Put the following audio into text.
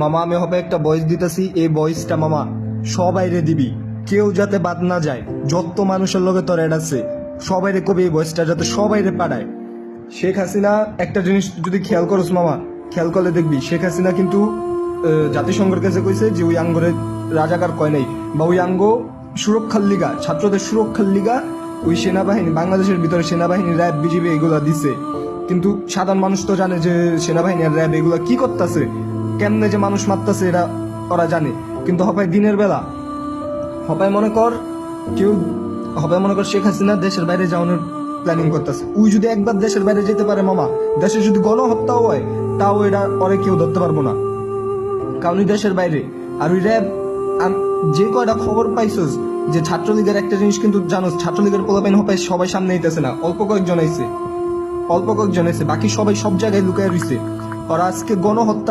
মামা আমি হবে একটা ভয়েস দিতেছি, এই ভয়েসটা মামা সবাইরে দিবি, কেউ যাতে বাদ না যায়। যত মানুষের লগে তোর অ্যাড আছে সবাইরে কবি এই ভয়েসটা যাতে সবাইরে পাঠায়। শেখ হাসিনা একটা জিনিস যদি খেয়াল করস মামা, খেয়াল করলে দেখবি শেখ হাসিনা কিন্তু জাতিসংঘের কাছে কইছে যে ওই আঙ্গরে রাজাকার কয় নাই, বা ওই আঙ্গ সুরক্ষার লিগা, ছাত্রদের সুরক্ষার লিগা ওই সেনাবাহিনী, বাংলাদেশের ভিতরে সেনাবাহিনী, র্যাব, বিজিবি এগুলা দিছে। কিন্তু সাধারণ মানুষ তো জানে যে সেনাবাহিনী আর র্যাব এগুলা কি করতেছে, কেমনে যে মানুষ মারতেছে এরা ওরা জানে। কিন্তু হপায় দিনের বেলা হপায় মনে কর শেখ হাসিনা দেশের বাইরে যাওয়ানোর প্ল্যানিং করতেছে। ওই যদি একবার দেশের বাইরে যেতে পারে মামা, দেশে যদি গণহত্যাও হয় তাও এটা পরে কেউ ধরতে পারবো না, কারণ ওই দেশের বাইরে। আর ওই র্যাব, যে কয়টা খবর পাইছস যে ছাত্রলীগের একটা জিনিস কিন্তু জানোস, ছাত্রলীগের পোলাপাইন হপায় সবাই সামনে আইতেছে না, অল্প কয়েকজন আইছে, বাকি সবাই সব জায়গায় লুকায় রইছে। ওরা আজকে গণহত্যা